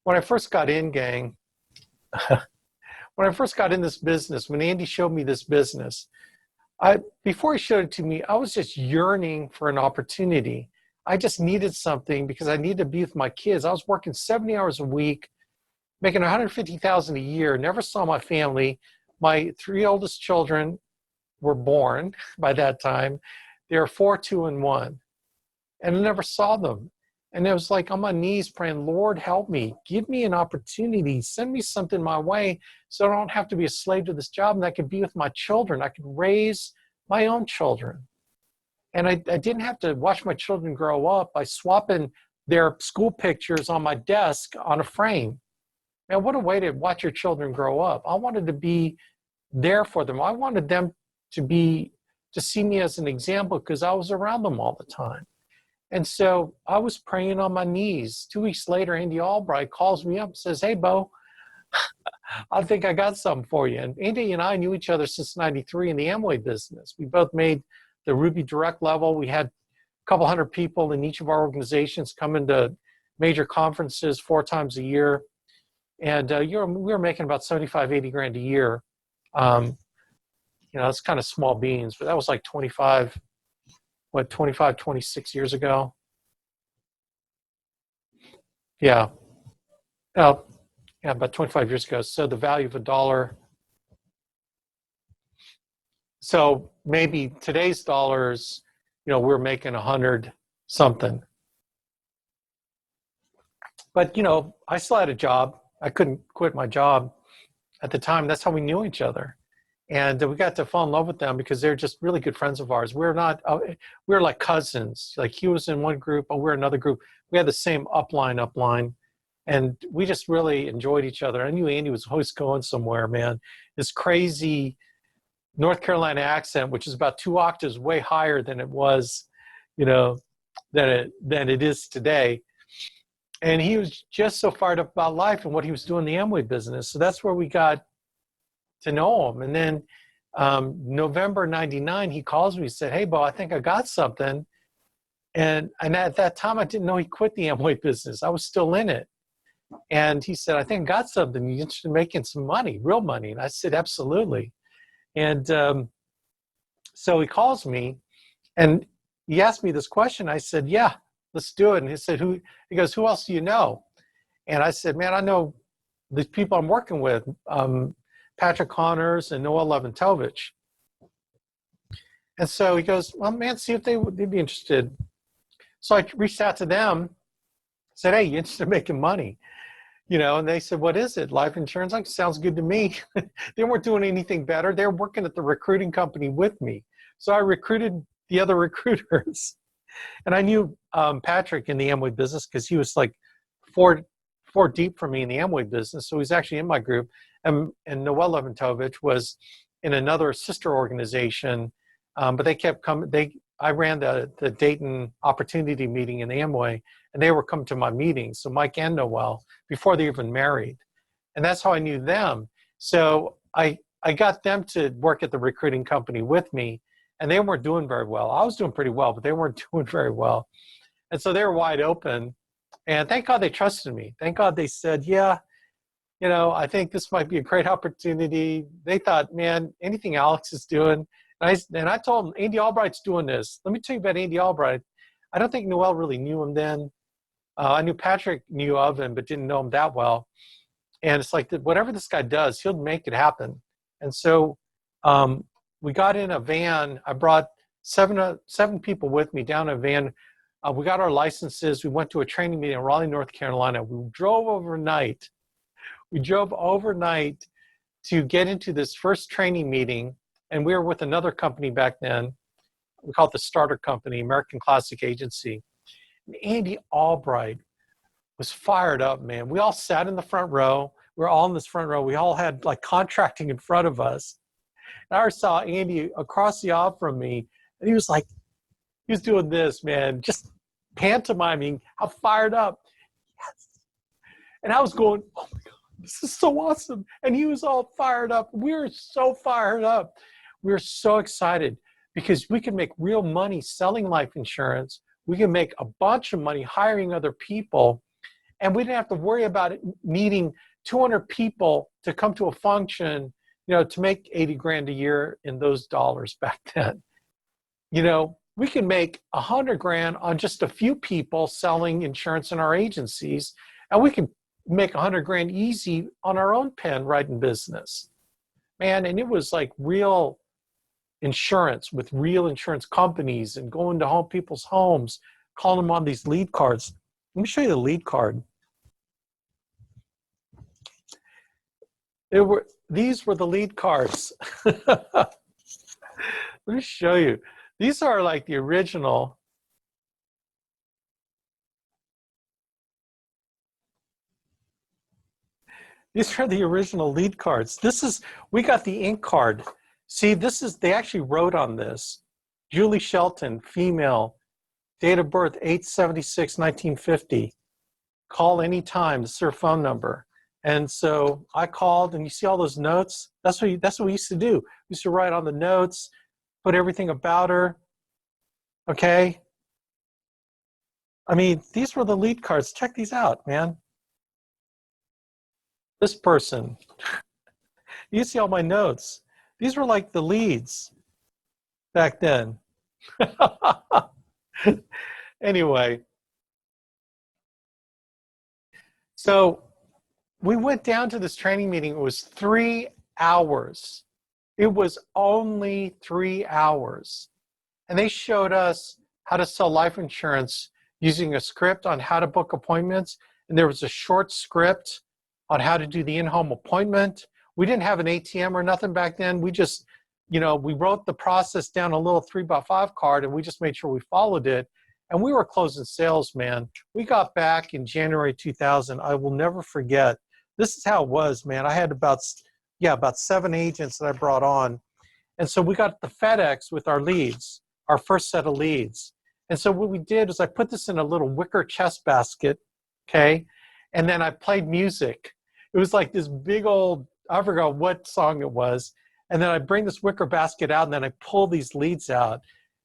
when I first got in, gang, when I first got in this business, when Andy showed me this business, before he showed it to me, I was just yearning for an opportunity. I just needed something because I needed to be with my kids. I was working 70 hours a week, making $150,000 a year, never saw my family. My three oldest children were born by that time. They were 4, 2, and 1. And I never saw them. And it was like on my knees praying, Lord, help me. Give me an opportunity. Send me something my way so I don't have to be a slave to this job and I could be with my children. I could raise my own children. And I didn't have to watch my children grow up by swapping their school pictures on my desk on a frame. Man, what a way to watch your children grow up. I wanted to be there for them. I wanted them to see me as an example because I was around them all the time. And so I was praying on my knees. 2 weeks later, Andy Albright calls me up and says, hey, Bo, I think I got something for you. And Andy and I knew each other since '93 in the Amway business. We both made the Ruby Direct level. We had a couple hundred people in each of our organizations come into major conferences 4 times a year. And we were making about 75, 80 grand a year. It's kind of small beans, but that was like 25, 26 years ago. Yeah. About 25 years ago. So the value of $1. So maybe today's dollars, we're making 100 something. But, I still had a job. I couldn't quit my job at the time. That's how we knew each other. And we got to fall in love with them because they're just really good friends of ours. We're like cousins. Like he was in one group, and we're another group. We had the same upline. And we just really enjoyed each other. I knew Andy was always going somewhere, man. This crazy North Carolina accent, which is about 2 octaves way higher than it was, than it is today. And he was just so fired up about life and what he was doing in the Amway business. So that's where we got to know him. And then November '99, he calls me and said, hey, Bo, I think I got something. And at that time, I didn't know he quit the Amway business. I was still in it. And he said, I think I got something. You interested in making some money, real money? And I said, absolutely. And so he calls me and he asked me this question. I said, yeah, let's do it. And he said, he goes, who else do you know? And I said, man, I know the people I'm working with, Patrick Connors and Noel Leventovich. And so he goes, well, man, see if they'd be interested. So I reached out to them, said, hey, you interested in making money? And they said, what is it? Life insurance? Like, sounds good to me. They weren't doing anything better. They were working at the recruiting company with me. So I recruited the other recruiters. And I knew Patrick in the Amway business because he was like four deep for me in the Amway business. So he's actually in my group. And Noel Leventovich was in another sister organization, but they kept coming. I ran the Dayton Opportunity Meeting in Amway, and they were coming to my meetings. So Mike and Noel, before they even married. And that's how I knew them. So I got them to work at the recruiting company with me, and they weren't doing very well. I was doing pretty well, but they weren't doing very well. And so they were wide open. And thank God they trusted me. Thank God they said, yeah, I think this might be a great opportunity. They thought, man, anything Alex is doing. And I told them, Andy Albright's doing this. Let me tell you about Andy Albright. I don't think Noel really knew him then. I knew Patrick knew of him, but didn't know him that well. And it's like, whatever this guy does, he'll make it happen. And so we got in a van. I brought seven people with me down a van. We got our licenses. We went to a training meeting in Raleigh, North Carolina. We drove overnight. To get into this first training meeting. And we were with another company back then. We call it the Starter Company, American Classic Agency. And Andy Albright was fired up, man. We all sat in the front row. We were all in this front row. We all had like contracting in front of us. And I saw Andy across the aisle from me, and he was doing this, man, just pantomiming how fired up. Yes. And I was going, oh my God, this is so awesome. And he was all fired up. We were so fired up. We were so excited because we could make real money selling life insurance. We can make a bunch of money hiring other people. And we didn't have to worry about it needing 200 people to come to a function, to make 80 grand a year in those dollars back then. We can make 100 grand on just a few people selling insurance in our agencies, and we can make 100 grand easy on our own pen writing business, man. And it was like real insurance with real insurance companies and going to people's homes, calling them on these lead cards. Let me show you the lead card. These were the lead cards. Let me show you. These are like the original. These are the original lead cards. We got the ink card. See, they actually wrote on this. Julie Shelton, female, date of birth 8/76/1950. Call anytime. This is her phone number. And so I called, and you see all those notes? That's what we used to do. We used to write on the notes, put everything about her. Okay? I mean, these were the lead cards. Check these out, man. This person. You see all my notes. These were like the leads back then. Anyway. So we went down to this training meeting. It was 3 hours. It was only 3 hours. And they showed us how to sell life insurance using a script on how to book appointments. And there was a short script on how to do the in-home appointment. We didn't have an ATM or nothing back then. We just, we wrote the process down a little 3x5 card, and we just made sure we followed it. And we were closing sales, man. We got back in January 2000. I will never forget. This is how it was, man. I had about 7 agents that I brought on. And so we got the FedEx with our leads, our first set of leads. And so what we did is I put this in a little wicker chest basket, okay? And then I played music. It was like this big old, I forgot what song it was. And then I bring this wicker basket out, and then I pull these leads out,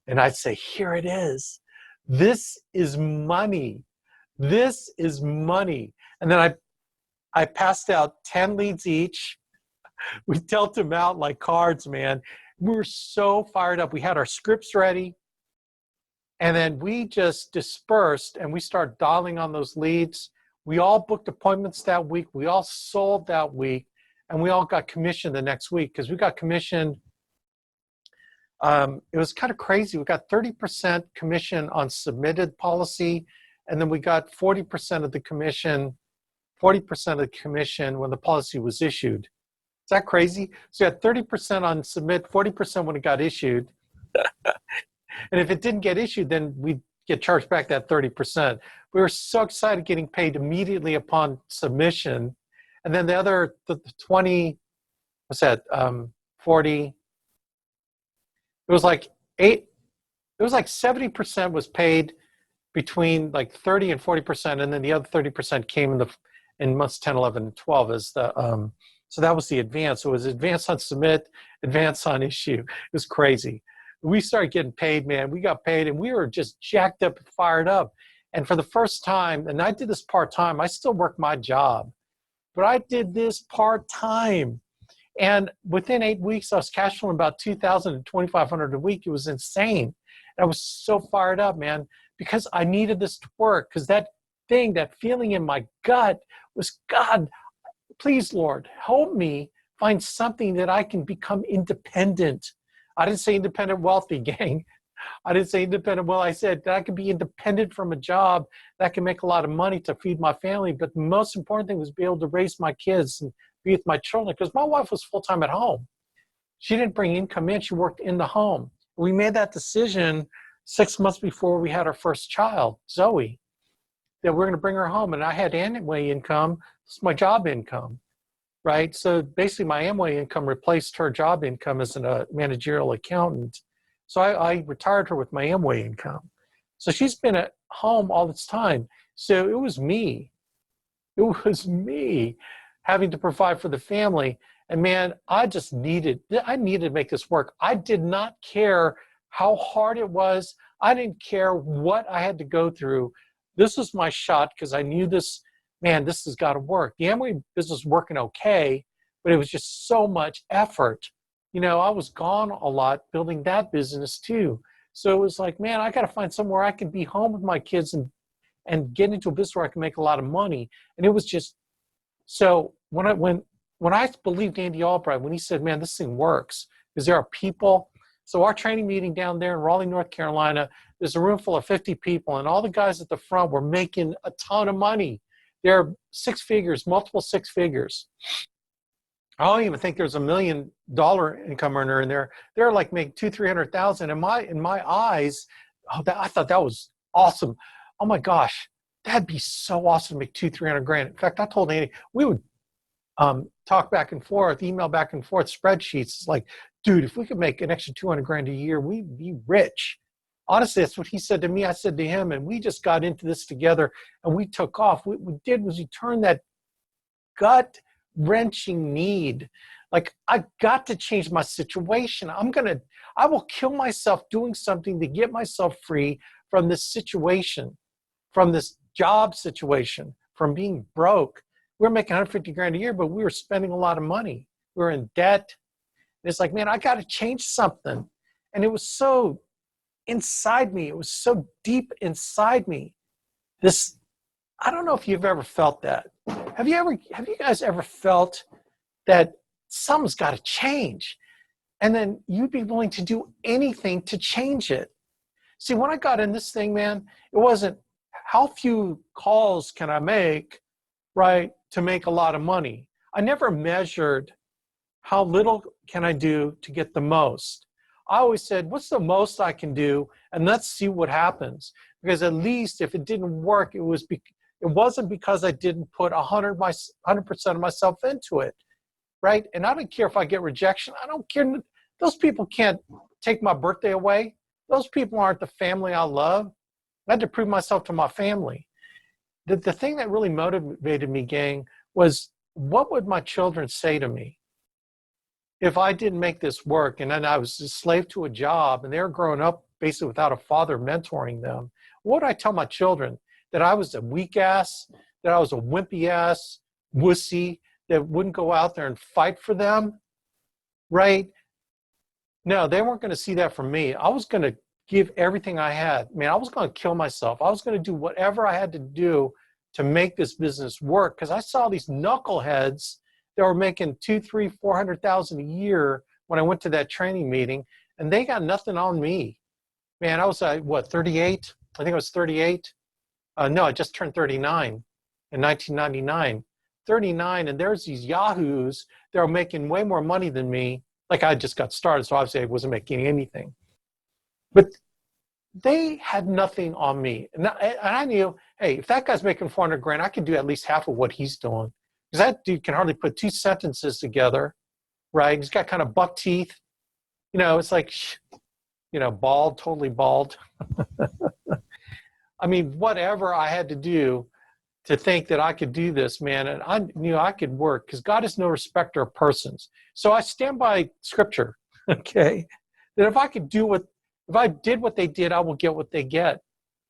and I'd say, here it is. This is money. This is money. And then I passed out 10 leads each. We dealt them out like cards, man. We were so fired up. We had our scripts ready. And then we just dispersed, and we started dialing on those leads. We all booked appointments that week. We all sold that week. And we all got commissioned the next week, because we got commissioned. It was kind of crazy. We got 30% commission on submitted policy, and then we got 40% of the commission when the policy was issued. Is that crazy? So you had 30% on submit, 40% when it got issued. And if it didn't get issued, then we'd get charged back that 30%. We were so excited getting paid immediately upon submission. And then the other, the 20, what's that, 40, it was like 70% was paid between like 30 and 40%, and then the other 30% came in months 10, 11, and 12 as the, so that was the advance. So it was advance on submit, advance on issue. It was crazy. We started getting paid, man. We got paid, and we were just jacked up and fired up. And for the first time, and I did this part-time, I still work my job, but I did this part-time. And within 8 weeks, I was cash flowing about $2,000 to $2,500 a week. It was insane. And I was so fired up, man, because I needed this to work. Because that feeling in my gut was, God, please, Lord, help me find something that I can become independent. I didn't say independent wealthy, gang. I didn't say independent. Well, I said that I could be independent from a job that can make a lot of money to feed my family. But the most important thing was be able to raise my kids and be with my children, because my wife was full-time at home. She didn't bring income in. She worked in the home. We made that decision 6 months before we had our first child, Zoe, that we're going to bring her home. And I had Amway income. It's my job income, right? So basically my Amway income replaced her job income as a managerial accountant. So I retired her with my Amway income. So she's been at home all this time. So it was me. It was me having to provide for the family. And man, I needed to make this work. I did not care how hard it was. I didn't care what I had to go through. This was my shot, because I knew this man, this has got to work. The Amway business was working okay, but it was just so much effort. I was gone a lot building that business too. So it was like, man, I got to find somewhere I can be home with my kids and get into a business where I can make a lot of money. And it was just, so when I believed Andy Albright, when he said, man, this thing works, because there are people. So our training meeting down there in Raleigh, North Carolina, there's a room full of 50 people, and all the guys at the front were making a ton of money. They're six figures, multiple six figures. I don't even think there's $1 million income earner in there. They're like making $200,000-300,000. In my eyes, I thought that was awesome. Oh my gosh, that'd be so awesome to make $200,000-300,000. In fact, I told Andy we would talk back and forth, email back and forth, spreadsheets. It's like, dude, if we could make an extra $200,000 a year, we'd be rich. Honestly, that's what he said to me. I said to him, and we just got into this together, and we took off. What we did was we turned that gut-wrenching need. Like, I got to change my situation. I will kill myself doing something to get myself free from this situation, from this job situation, from being broke. We were making $150,000 a year, but we were spending a lot of money. We were in debt. And it's like, man, I got to change something. And it was so inside me. It was so deep inside me. I don't know if you've ever felt that. Have you guys ever felt that something's got to change? And then you'd be willing to do anything to change it. See, when I got in this thing, man, it wasn't how few calls can I make, right, to make a lot of money. I never measured how little can I do to get the most. I always said, what's the most I can do? And let's see what happens. Because at least if it didn't work, it wasn't because I didn't put 100% of myself into it, right? And I don't care if I get rejection. I don't care. Those people can't take my birthday away. Those people aren't the family I love. I had to prove myself to my family. The thing that really motivated me, gang, was what would my children say to me if I didn't make this work? And then I was a slave to a job, and they were growing up basically without a father mentoring them. What would I tell my children? That I was a weak ass, that I was a wimpy ass, wussy, that wouldn't go out there and fight for them, right? No, they weren't going to see that from me. I was going to give everything I had. Man, I was going to kill myself. I was going to do whatever I had to do to make this business work, because I saw these knuckleheads that were making $200,000, $300,000, $400,000 a year when I went to that training meeting, and they got nothing on me. Man, I was 38? I think I was 38. No, I just turned 39 in 1999. 39, and there's these yahoos that are making way more money than me. Like, I just got started, so obviously I wasn't making anything. But they had nothing on me. And I knew, hey, if that guy's making $400,000, I could do at least half of what he's doing. Because that dude can hardly put two sentences together, right? He's got kind of buck teeth. It's like, bald, totally bald. I mean, whatever I had to do to think that I could do this, man, and I knew I could work, because God is no respecter of persons. So I stand by scripture, okay? That if I did what they did, I will get what they get.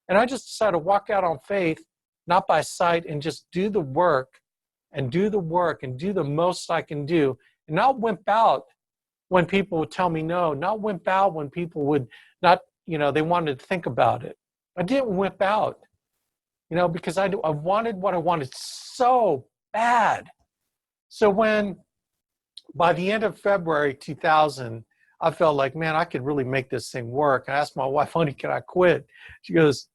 And I just decided to walk out on faith, not by sight, and just do the work and do the most I can do, and not wimp out when people would tell me no, not wimp out when people would not, they wanted to think about it. I didn't wimp out, because I wanted what I wanted so bad. So when, by the end of February 2000, I felt like, man, I could really make this thing work. I asked my wife, honey, can I quit? She goes,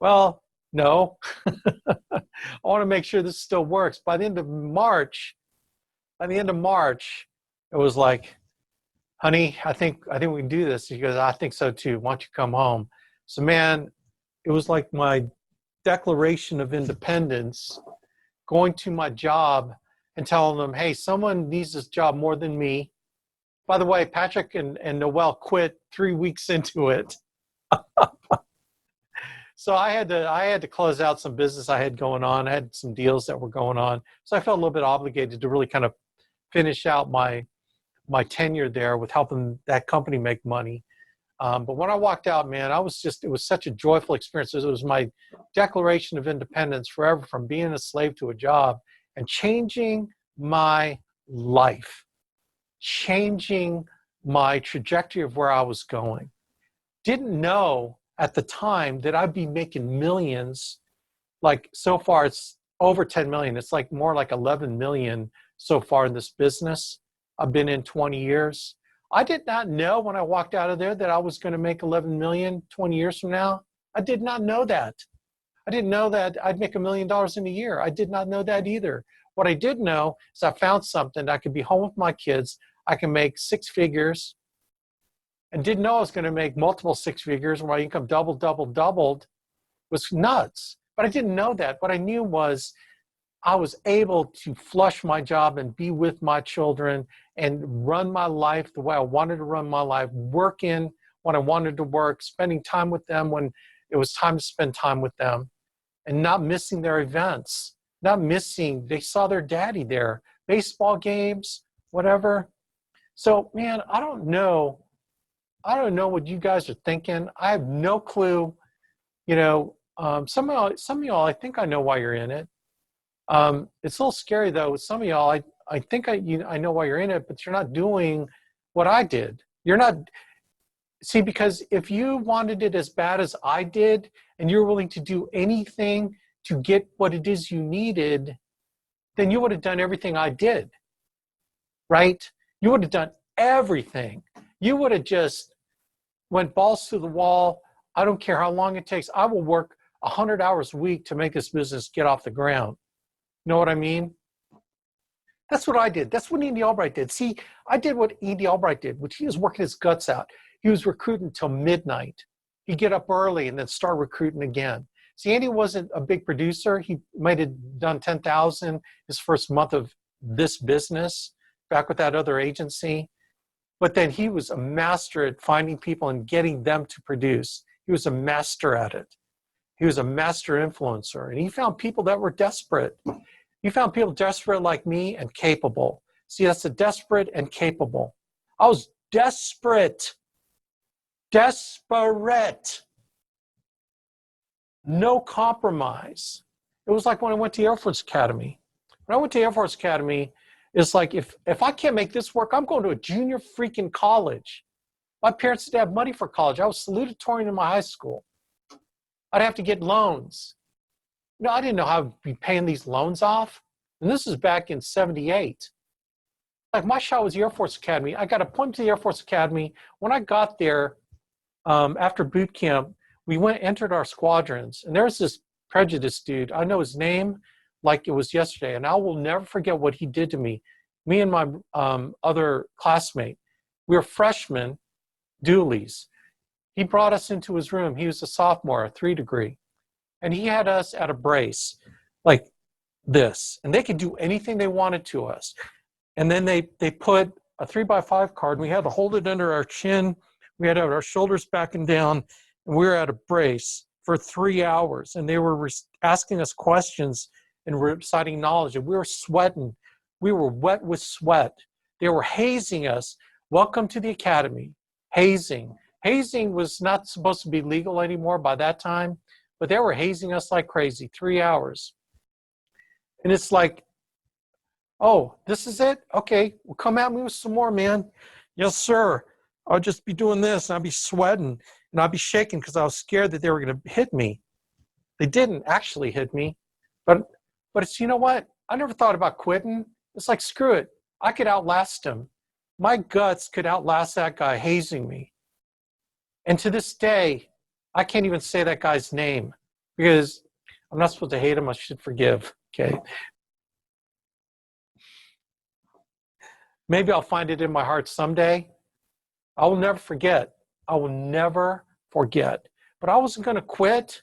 well, no. I want to make sure this still works. By the end of March, it was like, honey, I think we can do this. She goes, I think so too. Why don't you come home? So, man, it was like my Declaration of Independence, going to my job and telling them, hey, someone needs this job more than me. By the way, Patrick and Noel quit 3 weeks into it. So I had to close out some business I had going on. I had some deals that were going on. So I felt a little bit obligated to really kind of finish out my tenure there with helping that company make money. But when I walked out, man, it was such a joyful experience. It was my declaration of independence forever from being a slave to a job and changing my life, changing my trajectory of where I was going. Didn't know at the time that I'd be making millions. Like so far, it's over 10 million. It's like more like 11 million so far in this business. I've been in 20 years. I did not know when I walked out of there that I was going to make 11 million 20 years from now. I did not know that. I didn't know that I'd make $1 million in a year. I did not know that either. What I did know is I found something that I could be home with my kids. I can make 6 figures, and didn't know I was going to make multiple 6 figures where my income doubled. It was nuts. But I didn't know that. What I knew was I was able to flush my job and be with my children and run my life the way I wanted to run my life, working when I wanted to work, spending time with them when it was time to spend time with them, and not missing their events, not missing, they saw their daddy there, baseball games, whatever. So, man, I don't know what you guys are thinking. I have no clue. You know, some of y'all, I think I know why you're in it. It's a little scary though. Some of y'all, I think I know why you're in it, but you're not doing what I did. You're not, see, because if you wanted it as bad as I did, and you're willing to do anything to get what it is you needed, then you would have done everything I did, right? You would have done everything. You would have just went balls to the wall. I don't care how long it takes. I will work 100 hours a week to make this business get off the ground. You know what I mean? That's what I did. That's what Andy Albright did. See, I did what Andy Albright did, which he was working his guts out. He was recruiting till midnight. He'd get up early and then start recruiting again. See, Andy wasn't a big producer. He might have done 10,000 his first month of this business back with that other agency. But then he was a master at finding people and getting them to produce. He was a master at it. He was a master influencer. And he found people that were desperate. He found people desperate like me and capable. See, that's a desperate and capable. I was desperate. Desperate. No compromise. It was like when I went to Air Force Academy. When I went to Air Force Academy, it's like, if I can't make this work, I'm going to a junior freaking college. My parents didn't have money for college. I was salutatorian in my high school. I'd have to get loans. You know, I didn't know how I'd be paying these loans off. And this is back in 78. Like, my shot was the Air Force Academy. I got appointed to the Air Force Academy. When I got there, after boot camp, we entered our squadrons. And there was this prejudiced dude. I know his name like it was yesterday. And I will never forget what he did to me. Me and my other classmate, we were freshmen, doolies. He brought us into his room. He was a sophomore, a 3 degree. And he had us at a brace like this. And they could do anything they wanted to us. And then they put a 3x5 card, and we had to hold it under our chin. We had to have our shoulders back and down. And we were at a brace for 3 hours. And they were asking us questions and reciting knowledge. And we were sweating. We were wet with sweat. They were hazing us. Welcome to the academy. Hazing. Hazing was not supposed to be legal anymore by that time, but they were hazing us like crazy, 3 hours. And it's like, oh, this is it? Okay, well, come at me with some more, man. Yes, sir. I'll just be doing this, and I'll be sweating, and I'll be shaking because I was scared that they were going to hit me. They didn't actually hit me, but it's, you know what? I never thought about quitting. It's like, screw it. I could outlast him. My guts could outlast that guy hazing me. And to this day, I can't even say that guy's name because I'm not supposed to hate him. I should forgive. Okay. Maybe I'll find it in my heart someday. I will never forget. I will never forget. But I wasn't going to quit.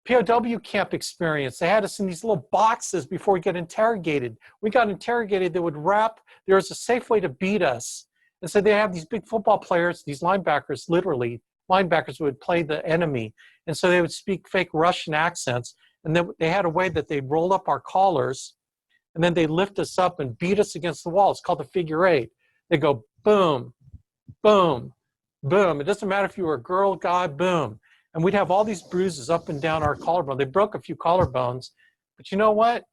POW camp experience. They had us in these little boxes before we got interrogated. We got interrogated. They would wrap. There was a safe way to beat us. And so they have these big football players, these linebackers, literally, linebackers would play the enemy. And so they would speak fake Russian accents. And then they had a way that they'd roll up our collars, and then they lift us up and beat us against the wall. It's called the figure eight. They go boom, boom, boom. It doesn't matter if you were a girl, guy, boom. And we'd have all these bruises up and down our collarbone. They broke a few collarbones. But you know what?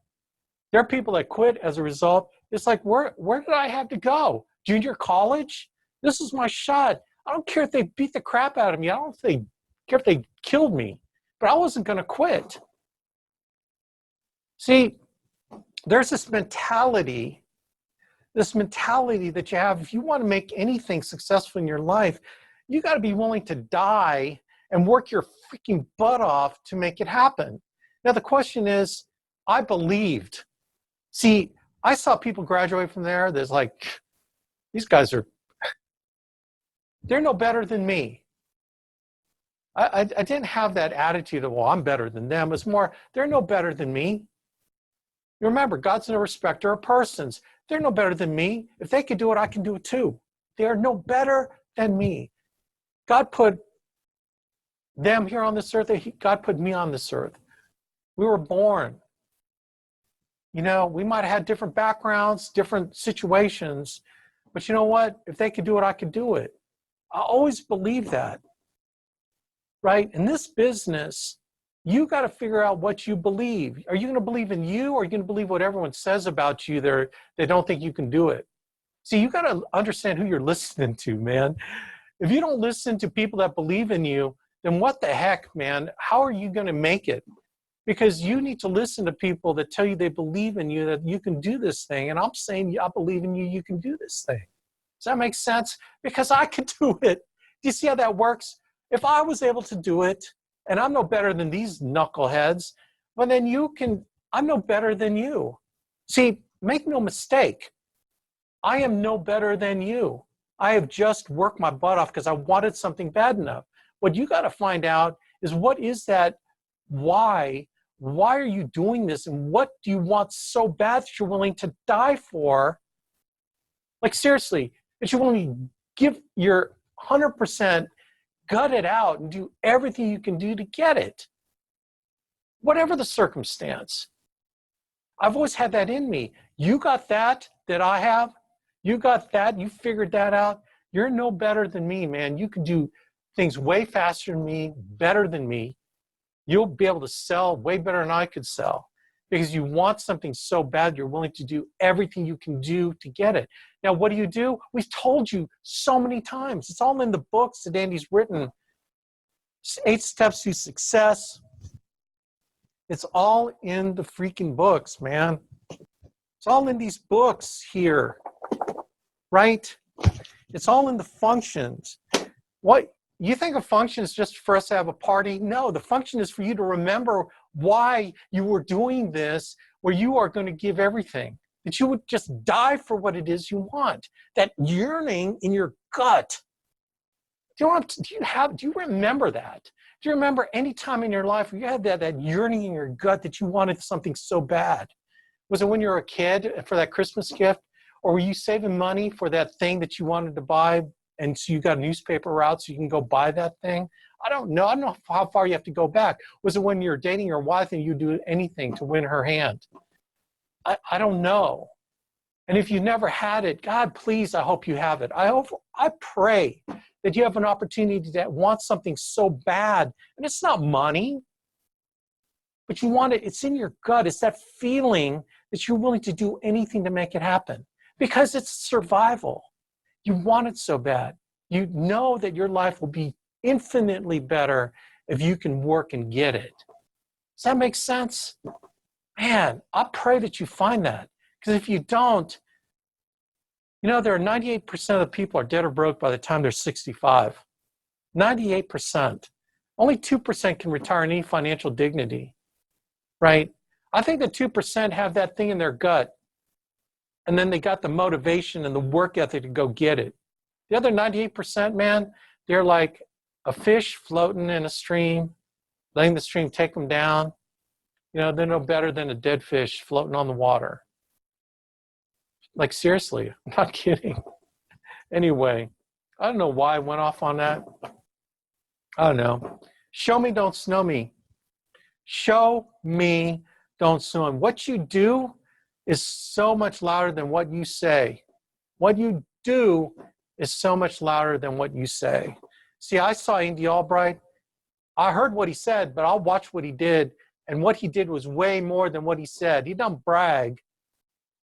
There are people that quit as a result. It's like, where did I have to go? Junior college? This is my shot. I don't care if they beat the crap out of me. I don't care if they killed me. But I wasn't going to quit. See, there's this mentality that you have. If you want to make anything successful in your life, you got to be willing to die and work your freaking butt off to make it happen. Now, the question is, I believed. See, I saw people graduate from there. There's like, these guys they're no better than me. I didn't have that attitude of, well, I'm better than them. It's more, they're no better than me. You remember, God's no respecter of persons. They're no better than me. If they could do it, I can do it too. They are no better than me. God put them here on this earth. God put me on this earth. We were born. You know, we might have had different backgrounds, different situations, but you know what? If they could do it, I could do it. I always believe that, right? In this business, you got to figure out what you believe. Are you going to believe in you, or are you going to believe what everyone says about you? They don't think you can do it. See, you got to understand who you're listening to, man. If you don't listen to people that believe in you, then what the heck, man? How are you going to make it? Because you need to listen to people that tell you they believe in you, that you can do this thing. And I'm saying, I believe in you, you can do this thing. Does that make sense? Because I can do it. Do you see how that works? If I was able to do it, and I'm no better than these knuckleheads, well, then I'm no better than you. See, make no mistake. I am no better than you. I have just worked my butt off because I wanted something bad enough. What you got to find out is, what is that why? Why are you doing this? And what do you want so bad that you're willing to die for? Like, seriously, that you're willing to give your 100%, gut it out, and do everything you can do to get it. Whatever the circumstance. I've always had that in me. You got that I have. You got that. You figured that out. You're no better than me, man. You can do things way faster than me, better than me. You'll be able to sell way better than I could sell, because you want something so bad, you're willing to do everything you can do to get it. Now, what do? We've told you so many times. It's all in the books that Andy's written. 8 Steps to Success. It's all in the freaking books, man. It's all in these books here, right? It's all in the functions. What you think a function is just for us to have a party? No, the function is for you to remember why you were doing this, where you are going to give everything, that you would just die for what it is you want, that yearning in your gut. Do you remember that? Do you remember any time in your life where you had that yearning in your gut that you wanted something so bad? Was it when you were a kid for that Christmas gift? Or were you saving money for that thing that you wanted to buy, and so you got a newspaper route so you can go buy that thing? I don't know. I don't know how far you have to go back. Was it when you're dating your wife and you do anything to win her hand? I don't know. And if you never had it, God, please, I hope you have it. I pray that you have an opportunity that wants something so bad, and it's not money, but you want it. It's in your gut. It's that feeling that you're willing to do anything to make it happen, because it's survival. You want it so bad. You know that your life will be infinitely better if you can work and get it. Does that make sense? Man, I pray that you find that, because if you don't, there are 98% of the people are dead or broke by the time they're 65. 98%. Only 2% can retire in any financial dignity, right? I think the 2% have that thing in their gut, and then they got the motivation and the work ethic to go get it. The other 98%, man, they're like a fish floating in a stream, letting the stream take them down. They're no better than a dead fish floating on the water. Like, seriously, I'm not kidding. Anyway, I don't know why I went off on that. I don't know. Show me, don't snow me. Show me, don't snow me. What you do is so much louder than what you say. What you do is so much louder than what you say. See, I saw Andy Albright. I heard what he said, but I'll watch what he did. And what he did was way more than what he said. He don't brag.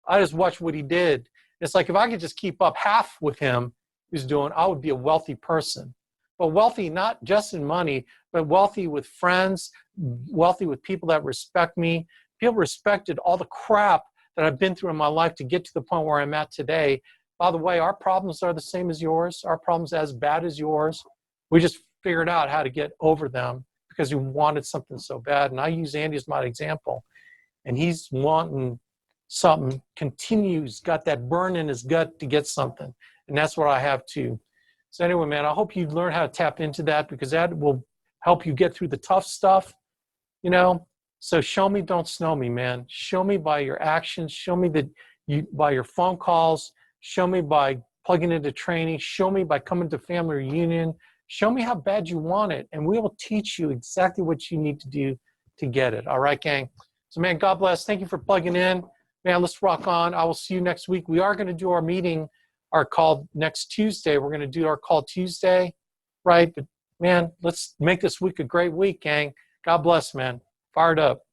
I just watched what he did. It's like if I could just keep up half with him who's doing, I would be a wealthy person. But wealthy not just in money, but wealthy with friends, wealthy with people that respect me. People respected all the crap that I've been through in my life to get to the point where I'm at today. By the way, our problems are the same as yours. Our problems are as bad as yours. We just figured out how to get over them because we wanted something so bad. And I use Andy as my example. And he's wanting something, continues, got that burn in his gut to get something. And that's what I have too. So anyway, man, I hope you learn how to tap into that because that will help you get through the tough stuff, you know. So show me, don't snow me, man. Show me by your actions. Show me that you by your phone calls. Show me by plugging into training. Show me by coming to family reunion. Show me how bad you want it, and we will teach you exactly what you need to do to get it. All right, gang? So, man, God bless. Thank you for plugging in. Man, let's rock on. I will see you next week. We are going to do our meeting, our call next Tuesday. We're going to do our call Tuesday, right? But, man, let's make this week a great week, gang. God bless, man. Fired up.